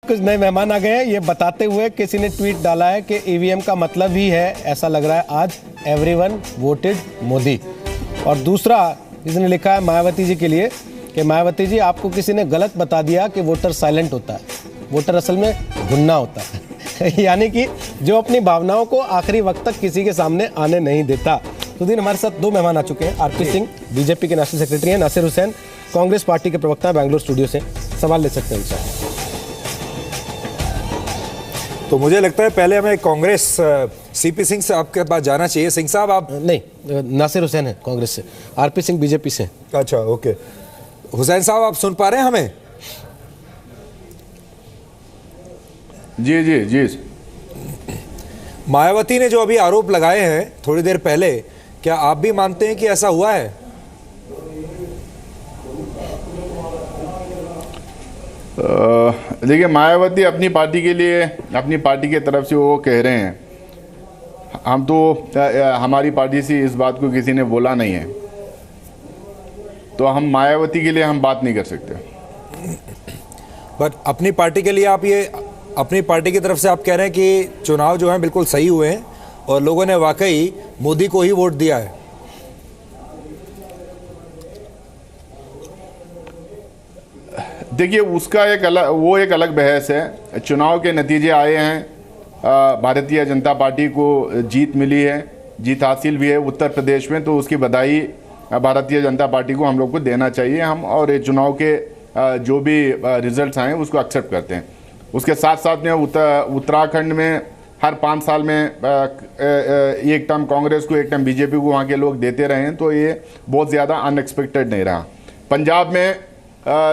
कुछ नए मेहमान आ गए हैं। ये बताते हुए किसी ने ट्वीट डाला है कि ईवीएम का मतलब ही है, ऐसा लग रहा है आज, एवरीवन वोटेड मोदी। और दूसरा इसने लिखा है मायावती जी के लिए कि मायावती जी आपको किसी ने गलत बता दिया कि वोटर साइलेंट होता है, वोटर असल में भुन्ना होता है यानी कि जो अपनी भावनाओं को आखिरी वक्त तक किसी के सामने आने नहीं देता। तो दिन हमारे साथ दो मेहमान आ चुके हैं। आरपी सिंह बीजेपी के नेशनल सेक्रेटरी हैं, नासिर हुसैन कांग्रेस पार्टी के प्रवक्ता बैंगलोर स्टूडियो से। सवाल ले सकते हैं उनसे। तो मुझे लगता है पहले हमें कांग्रेस सीपी सिंह से आपके पास जाना चाहिए। सिंह साहब आप नहीं, नासिर हुसैन है कांग्रेस से, आरपी सिंह बीजेपी से। अच्छा, ओके। हुसैन साहब आप सुन पा रहे हैं हमें? जी जी जी। मायावती ने जो अभी आरोप लगाए हैं थोड़ी देर पहले, क्या आप भी मानते हैं कि ऐसा हुआ है? देखिए, मायावती अपनी पार्टी के लिए, अपनी पार्टी के तरफ से वो कह रहे हैं। हम तो हमारी पार्टी से इस बात को किसी ने बोला नहीं है, तो हम मायावती के लिए हम बात नहीं कर सकते। बट अपनी पार्टी के लिए आप ये, अपनी पार्टी की तरफ से आप कह रहे हैं कि चुनाव जो है बिल्कुल सही हुए हैं और लोगों ने वाकई मोदी को ही वोट दिया है। देखिए, उसका एक अलग बहस है। चुनाव के नतीजे आए हैं, भारतीय जनता पार्टी को जीत मिली है, जीत हासिल भी है उत्तर प्रदेश में, तो उसकी बधाई भारतीय जनता पार्टी को हम लोग को देना चाहिए। हम और ये चुनाव के जो भी रिजल्ट्स आए उसको एक्सेप्ट करते हैं। उसके साथ साथ में उत्तराखंड में हर 5 साल में एक टर्म कांग्रेस को, एक टर्म बीजेपी को वहाँ के लोग देते रहे हैं, तो ये बहुत ज़्यादा अनएक्सपेक्टेड नहीं रहा। पंजाब में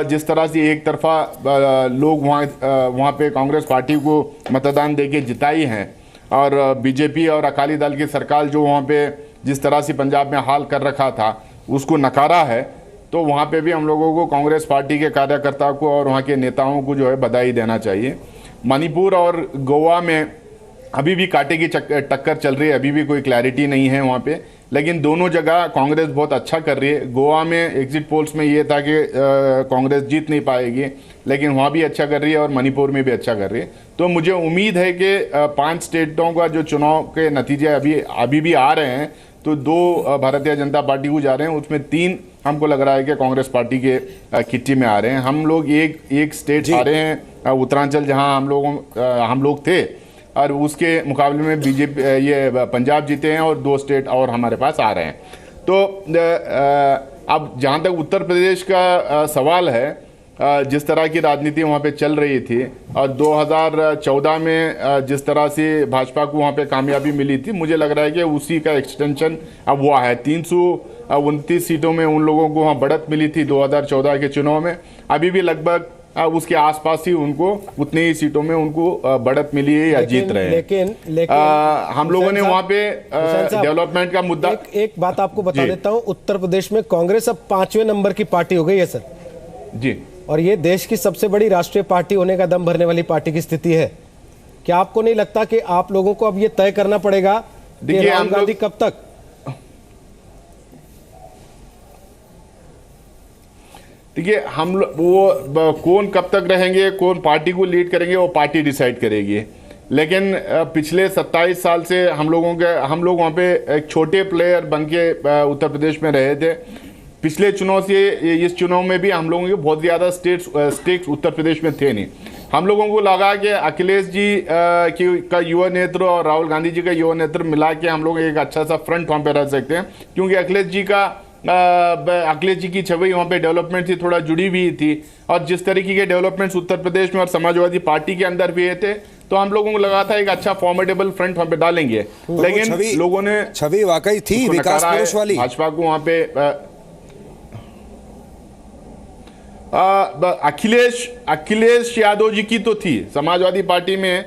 जिस तरह से एक तरफा लोग वहाँ पे कांग्रेस पार्टी को मतदान देके जिताई हैं, और बीजेपी और अकाली दल की सरकार जो वहाँ पे जिस तरह से पंजाब में हाल कर रखा था उसको नकारा है, तो वहाँ पे भी हम लोगों को कांग्रेस पार्टी के कार्यकर्ताओं को और वहाँ के नेताओं को जो है बधाई देना चाहिए। मणिपुर और गोवा में अभी भी कांटे की टक्कर चल रही है, अभी भी कोई क्लैरिटी नहीं है वहाँ पे, लेकिन दोनों जगह कांग्रेस बहुत अच्छा कर रही है। गोवा में एग्जिट पोल्स में ये था कि कांग्रेस जीत नहीं पाएगी, लेकिन वहाँ भी अच्छा कर रही है और मणिपुर में भी अच्छा कर रही है। तो मुझे उम्मीद है कि 5 स्टेटों का जो चुनाव के नतीजे अभी भी आ रहे हैं, तो 2 भारतीय जनता पार्टी को जा रहे हैं, उसमें 3 हमको लग रहा है कि कांग्रेस पार्टी के किट्टी में आ रहे हैं। हम लोग एक स्टेट आ रहे हैं उत्तरांचल, जहाँ हम लोग थे, और उसके मुकाबले में बीजेपी ये पंजाब जीते हैं और 2 स्टेट और हमारे पास आ रहे हैं। तो अब जहाँ तक उत्तर प्रदेश का सवाल है, जिस तरह की राजनीति वहाँ पे चल रही थी और 2014 में जिस तरह से भाजपा को वहाँ पे कामयाबी मिली थी, मुझे लग रहा है कि उसी का एक्सटेंशन अब हुआ है। 329 सीटों में उन लोगों को वहाँ बढ़त मिली थी 2014 के चुनाव में, अभी भी लगभग उसके आसपास ही उनको उतनी ही सीटों में उनको बढ़त मिली है या जीत रहे हैं। लेकिन हम लोगों ने वहाँ पे डेवलपमेंट का मुद्दा, एक बात आपको बता देता हूँ, उत्तर प्रदेश में कांग्रेस अब 5वें नंबर की पार्टी हो गई है सर जी, और ये देश की सबसे बड़ी राष्ट्रीय पार्टी होने का दम भरने वाली पार्टी की स्थिति है। क्या आपको नहीं लगता कि आप लोगों को अब ये तय करना पड़ेगा कि राहुल गांधी कब तक? देखिए, हम वो कौन कब तक रहेंगे, कौन पार्टी को लीड करेंगे, वो पार्टी डिसाइड करेगी। लेकिन पिछले 27 साल से हम लोग वहाँ पे एक छोटे प्लेयर बन के उत्तर प्रदेश में रहे थे। पिछले चुनाव से इस चुनाव में भी हम लोगों के बहुत ज़्यादा स्टेट्स उत्तर प्रदेश में थे नहीं। हम लोगों को लगा कि अखिलेश जी का युवा नेतृत्व और राहुल गांधी जी का युवा नेतृत्व मिला के हम लोग एक अच्छा सा फ्रंट वहाँ पे रह सकते हैं, क्योंकि अखिलेश जी की छवि वहाँ पे डेवलपमेंट से थोड़ा जुड़ी हुई थी, और जिस तरीके के डेवलपमेंट्स उत्तर प्रदेश में और समाजवादी पार्टी के अंदर भी थे, तो हम लोगों को लगा था एक अच्छा फॉर्मेडेबल फ्रंट वहाँ पे डालेंगे। लेकिन लोगों ने छवि वाकई थी विकास पुरुष वाली, भाजपा को वहाँ पे अखिलेश यादव जी की तो थी समाजवादी पार्टी में,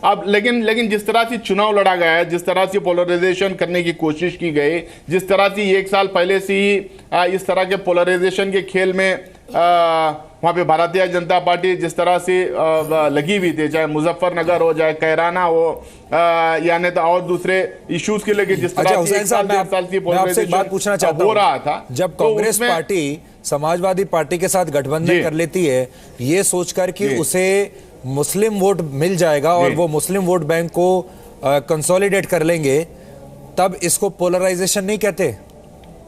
अब लेकिन जिस तरह से चुनाव लड़ा गया है, जिस तरह से पोलराइजेशन करने की कोशिश की गई, जिस तरह से 1 साल पहले से ही इस तरह के पोलराइजेशन के खेल में वहाँ पे भारतीय जनता पार्टी जिस तरह से लगी हुई थी, चाहे मुजफ्फरनगर हो, चाहे कैराना हो, या नहीं तो और दूसरे इश्यूज के लेके जिस तरह से हुसैन साहब, मैं आपसे एक बात पूछना चाहता हूं, हो रहा था, जब कांग्रेस पार्टी समाजवादी पार्टी के साथ गठबंधन कर लेती है ये सोचकर कि उसे मुस्लिम वोट मिल जाएगा और वो मुस्लिम वोट बैंक को कंसोलिडेट कर लेंगे, तब इसको पोलराइजेशन नहीं कहते,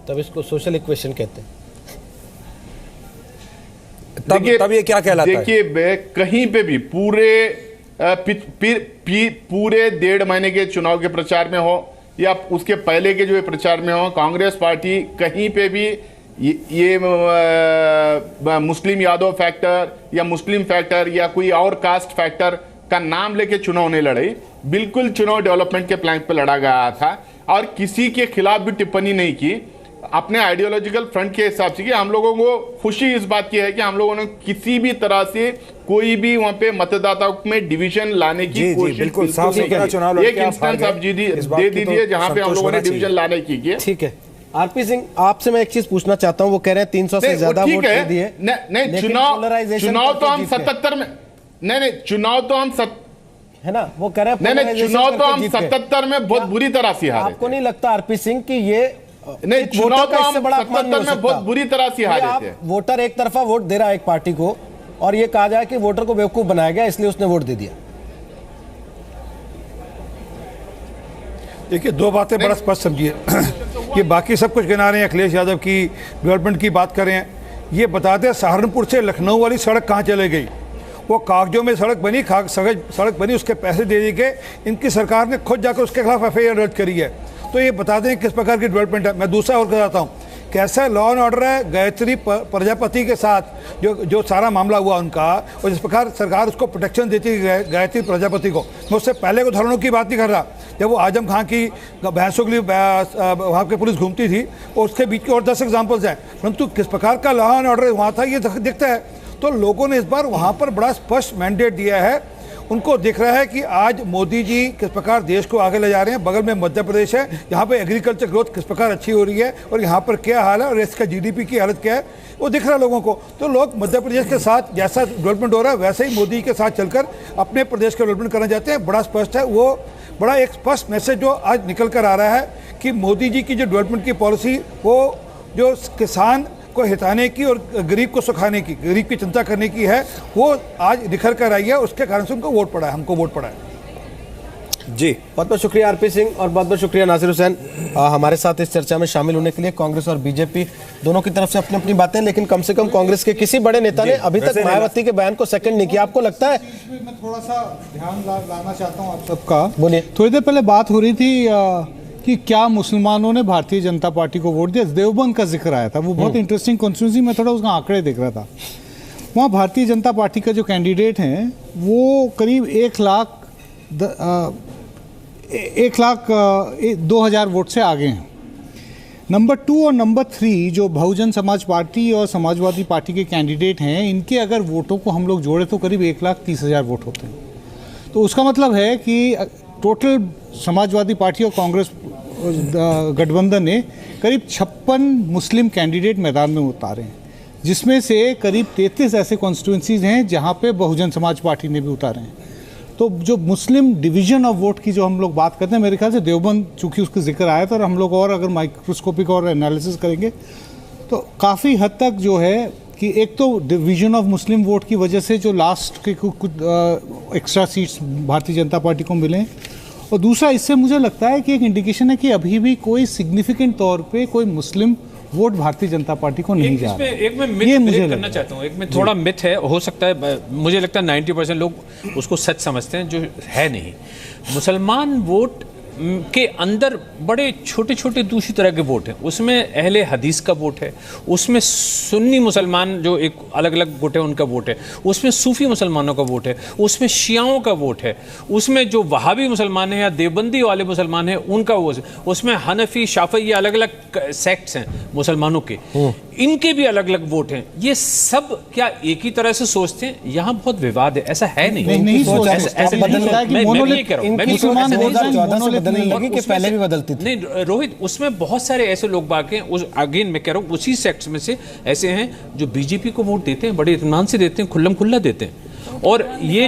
तब इसको सोशल इक्वेशन कहते हैं। तब ये क्या कहलाता है? देखिए, कहीं पे भी पूरे 1.5 महीने के चुनाव के प्रचार में हो या उसके पहले के जो प्रचार में हो, कांग्रेस पार्टी कहीं पे भी ये मुस्लिम यादव फैक्टर या मुस्लिम फैक्टर या कोई और कास्ट फैक्टर का नाम लेके चुनाव नहीं लड़ी। बिल्कुल चुनाव डेवलपमेंट के प्लान पे लड़ा गया था और किसी के खिलाफ भी टिप्पणी नहीं की, अपने आइडियोलॉजिकल फ्रंट के हिसाब से कि हम लोगों को खुशी इस बात की है कि हम लोगों ने किसी भी तरह से कोई भी वहां पे मतदाताओं में डिवीजन लाने की कोशिश बिल्कुल एक इंस्टेंस आप दे दीजिए जहां पे हम लोगों ने डिवीजन लाने की। ठीक है आरपी सिंह, आपसे मैं एक चीज पूछना चाहता हूं, वो कह रहे हैं 300 से ज्यादा वोट दे दिए। नहीं, चुनाव तो हम 77 में, नहीं चुनाव तो हम है ना, वो कह रहे हैं नहीं, चुनाव तो हम 77 में बहुत बुरी तरह से हारे। आपको नहीं लगता आरपी सिंह कि ये नहीं, चुनाव तो हम 77 में बहुत बुरी तरह से हारे थे। वोटर एक तरफा वोट दे रहा है एक पार्टी को और ये कहा जाए कि वोटर को बेवकूफ बनाया गया इसलिए उसने वोट दे दिया। देखिए, दो बातें बड़ा स्पष्ट समझिए कि बाकी सब कुछ गिना रहे हैं, अखिलेश यादव की डेवलपमेंट की बात कर रहे हैं, ये बताते हैं सहारनपुर से लखनऊ वाली सड़क कहाँ चले गई। वो कागजों में सड़क बनी, सड़क बनी, उसके पैसे दे दिए गए, इनकी सरकार ने खुद जाकर उसके खिलाफ FIR दर्ज करी है। तो ये बता दें किस प्रकार की डेवलपमेंट है। मैं दूसरा और बताता हूँ, कैसा लॉ एंड ऑर्डर है गायत्री प्रजापति के साथ जो सारा मामला हुआ उनका, और जिस प्रकार सरकार उसको प्रोटेक्शन देती है गायत्री प्रजापति को। मैं उससे पहले के उदाहरणों की बात नहीं कर रहा, जब वो आजम खां की भैंसों के लिए वहाँ की पुलिस घूमती थी, और उसके बीच के और 10 एग्जाम्पल्स हैं, परंतु किस प्रकार का लॉ एंड ऑर्डर वहाँ था ये दिखता है। तो लोगों ने इस बार वहाँ पर बड़ा स्पष्ट मैंडेट दिया है, उनको दिख रहा है कि आज मोदी जी किस प्रकार देश को आगे ले जा रहे हैं। बगल में मध्य प्रदेश है, यहाँ पे एग्रीकल्चर ग्रोथ किस प्रकार अच्छी हो रही है और यहाँ पर क्या हाल है और इसका GDP की हालत क्या है वो दिख रहा है लोगों को। तो लोग मध्य प्रदेश के साथ जैसा डेवलपमेंट हो रहा है वैसे ही मोदी के साथ चलकर अपने प्रदेश का डेवलपमेंट करना चाहते हैं। बड़ा स्पष्ट है, वो बड़ा एक स्पष्ट मैसेज जो आज निकल कर आ रहा है कि मोदी जी की जो डेवलपमेंट की पॉलिसी, वो जो किसान को हिताने की और गरीब को सुखाने की, गरीब की चिंता करने की है, वो आज निखर कर आई है। उसके कारण से उनको वोट पड़ा है, हमको वोट पड़ा है। जी, बहुत बहुत शुक्रिया आरपी सिंह और बहुत बहुत शुक्रिया नासिर हुसैन हमारे साथ इस चर्चा में शामिल होने के लिए। कांग्रेस और बीजेपी दोनों की तरफ से अपनी अपनी बातें, लेकिन कम से कम कांग्रेस के किसी बड़े नेता ने अभी तक मायावती के बयान को सेकंड नहीं किया। आपको लगता है? मैं थोड़ा सा ध्यान लाना चाहता हूँ आप सबका। बोलिए। थोड़ी देर पहले बात हो रही थी कि क्या मुसलमानों ने भारतीय जनता पार्टी को वोट दिया। देवबंद का जिक्र आया था, वो बहुत इंटरेस्टिंग कॉन्स्टिट्यूंसी में, थोड़ा उसका आंकड़े देख रहा था। वहाँ भारतीय जनता पार्टी का जो कैंडिडेट हैं वो करीब 1,02,000 वोट से आगे हैं। नंबर 2 और नंबर 3 जो बहुजन समाज पार्टी और समाजवादी पार्टी के कैंडिडेट हैं, इनके अगर वोटों को हम लोग जोड़े तो करीब 1,30,000 वोट होते हैं। तो उसका मतलब है कि टोटल समाजवादी पार्टी और कांग्रेस गठबंधन ने करीब 56 मुस्लिम कैंडिडेट मैदान में उतारे हैं, जिसमें से करीब 33 ऐसे कॉन्स्टिट्यूंसीज हैं जहां पे बहुजन समाज पार्टी ने भी उतारे हैं। तो जो मुस्लिम डिवीजन ऑफ वोट की जो हम लोग बात करते हैं, मेरे ख्याल से देवबंद चूंकि उसका जिक्र आया था, और हम लोग और अगर माइक्रोस्कोपिक और एनालिसिस करेंगे तो काफ़ी हद तक जो है कि एक तो डिवीजन ऑफ मुस्लिम वोट की वजह से जो लास्ट के कुछ extra seats Bharatiya Janata party को मिले, और दूसरा इससे मुझे लगता है कि एक इंडिकेशन है कि अभी भी कोई सिग्निफिकेंट तौर पे कोई मुस्लिम वोट भारतीय जनता पार्टी को नहीं जा रहा है। एक मैं मिथ ब्रेक करना चाहता हूँ, एक में थोड़ा मिथ है, हो सकता है, मुझे लगता है 90% लोग उसको सच समझते हैं, जो है नहीं। मुसलमान वोट के अंदर बड़े छोटे छोटे दूसरी तरह के वोट हैं। उसमें अहले हदीस का वोट है, उसमें सुन्नी मुसलमान जो एक अलग अलग गुट है उनका वोट है, उसमें सूफी मुसलमानों का वोट है, उसमें शियाओं का वोट है, उसमें जो वहाबी मुसलमान हैं या देवबंदी वाले मुसलमान हैं उनका वोट है, उसमें हनफी शाफी ये अलग अलग सेक्ट्स हैं मुसलमानों के, इनके भी अलग अलग वोट हैं। ये सब क्या एक ही तरह से सोचते हैं? यहाँ बहुत विवाद है, ऐसा है नहीं। बदलने नहीं, लगी कि उसमें पहले से- भी बदलती थी? नहीं रोहित, उसमें बहुत सारे ऐसे लोग बाकी हैं, उस अगेन मैं कह रहा हूँ उसी सेक्ट में से ऐसे हैं जो बीजेपी को वोट देते हैं, बड़े इत्मीनान से देते हैं, खुल्लम खुल्ला देते हैं। और ये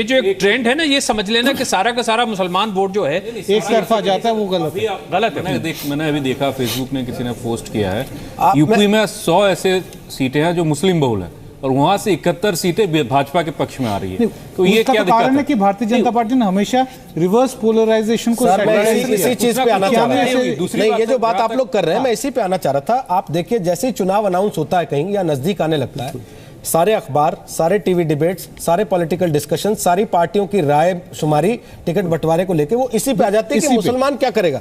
जो एक ट्रेंड है ना, ये समझ लेना कि सारा का सारा मुसलमान वोट जो है एक तरफा जाता है, वो गलत है। गलत है। मैंने अभी देखा फेसबुक में किसी ने पोस्ट किया है, आप- यूपी में 100 ऐसे सीटें हैं जो मुस्लिम बहुल हैं और वहां से 71 सीटें भाजपा के पक्ष में आ रही है। तो ये उसका क्या तो कारण दिक्कत है कि भारतीय जनता पार्टी ने हमेशा रिवर्स पोलराइजेशन को सर, मैं sacrifice इसी किया। चीज पे आना चाह रहा था। दूसरी नहीं, बात ये जो है, बात जहाँ आप लोग कर रहे हैं, मैं इसी पे आना चाह रहा था। आप देखिए, जैसे ही चुनाव अनाउंस होता है कहीं या नजदीक आने लगता है, सारे अखबार, सारे टीवी डिबेट्स, सारे पॉलिटिकल डिस्कशन, सारी पार्टियों की राय शुमारी टिकट बंटवारे को लेके वो इसी पे आ जाते हैं कि मुसलमान क्या करेगा।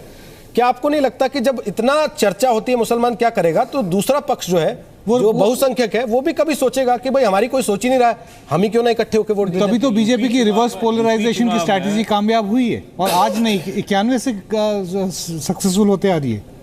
क्या आपको नहीं लगता कि जब इतना चर्चा होती है मुसलमान क्या करेगा, तो दूसरा पक्ष जो है जो बहुसंख्यक है वो भी कभी सोचेगा कि भाई हमारी कोई सोच ही नहीं रहा है, हम ही क्यों ना इकट्ठे होकर वोट दें। तभी तो बीजेपी की रिवर्स पोलराइजेशन की स्ट्रैटेजी कामयाब हुई है और आज नहीं 91 से सक्सेसफुल होते आ रही है।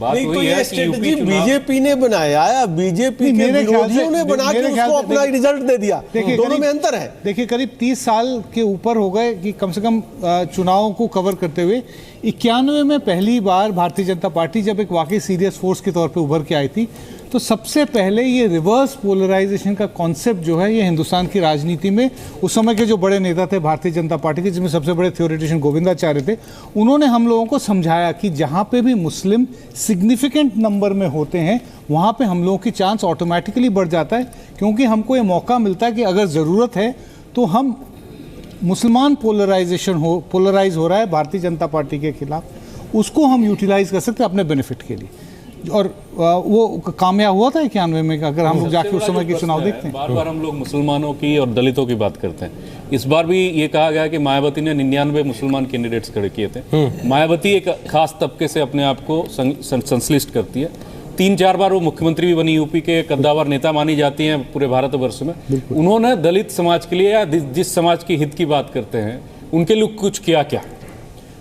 बात नहीं, तो वही ये है कि स्ट्रेटजी यूपी चुनाव बीजेपी ने बनाया या बीजेपी नहीं, के मेरे ख्याल से- विरोधियों ने बना के मेरे ख्याल उसको से अपना देखिए- रिजल्ट दे दिया। देखिए, दोनों करीब- में अंतर है। देखिए, करीब 30 साल के ऊपर हो गए कि कम से कम चुनावों को कवर करते हुए 91 में पहली बार भारतीय जनता पार्टी जब एक वाकई सीरियस फोर्स के तौर पे उभर के आई थी, तो सबसे पहले ये रिवर्स पोलराइजेशन का कॉन्सेप्ट जो है ये हिंदुस्तान की राजनीति में उस समय के जो बड़े नेता थे भारतीय जनता पार्टी के, जिसमें सबसे बड़े थ्योरेटिशियन गोविंदाचार्य थे, उन्होंने हम लोगों को समझाया कि जहाँ पे भी मुस्लिम सिग्निफिकेंट नंबर में होते हैं वहाँ पे हम लोगों की चांस ऑटोमेटिकली बढ़ जाता है, क्योंकि हमको ये मौका मिलता है कि अगर ज़रूरत है तो हम मुसलमान पोलराइज हो रहा है भारतीय जनता पार्टी के खिलाफ, उसको हम यूटिलाइज कर सकते हैं अपने बेनिफिट के लिए। और वो कामयाब हुआ था 91 में, अगर हम लोग जाके उस समय के चुनाव देखते हैं। बार बार हम लोग मुसलमानों की और दलितों की बात करते हैं। इस बार भी ये कहा गया कि मायावती ने 99 मुसलमान कैंडिडेट्स खड़े किए थे। मायावती एक खास तबके से अपने आप को संश्लिष्ट करती है। 3-4 बार वो मुख्यमंत्री भी बनी, यूपी के कद्दावर नेता मानी जाती हैं पूरे भारतवर्ष में। उन्होंने दलित समाज के लिए या जिस समाज के हित की बात करते हैं उनके लिए कुछ किया क्या?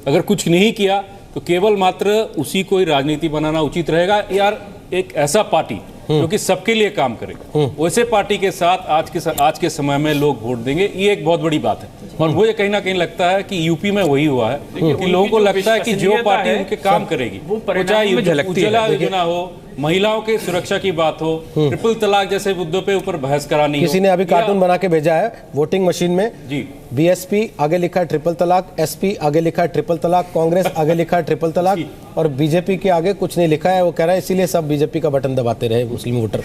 अगर कुछ नहीं किया तो केवल मात्र उसी को ही राजनीति बनाना उचित रहेगा। यार, एक ऐसा पार्टी जो कि सबके लिए काम करेगा, वैसे पार्टी के साथ आज के समय में लोग वोट देंगे, ये एक बहुत बड़ी बात है। और मुझे कहीं ना कहीं लगता है कि यूपी में वही हुआ है कि लोगों को लगता है कि जो पार्टी उनके काम करेगी, वो चाहे झलकती है। उज्ज्वला योजना हो, महिलाओं के सुरक्षा की बात हो, ट्रिपल तलाक जैसे मुद्दों पे ऊपर बहस करानी हो। किसी ने अभी कार्टून बना के भेजा है वोटिंग मशीन में जी, बीएसपी आगे लिखा है ट्रिपल तलाक, एसपी आगे लिखा है ट्रिपल तलाक, कांग्रेस आगे लिखा है ट्रिपल तलाक और बीजेपी के आगे कुछ नहीं लिखा है। वो कह रहा है इसीलिए सब बीजेपी का बटन दबाते रहे मुस्लिम वोटर।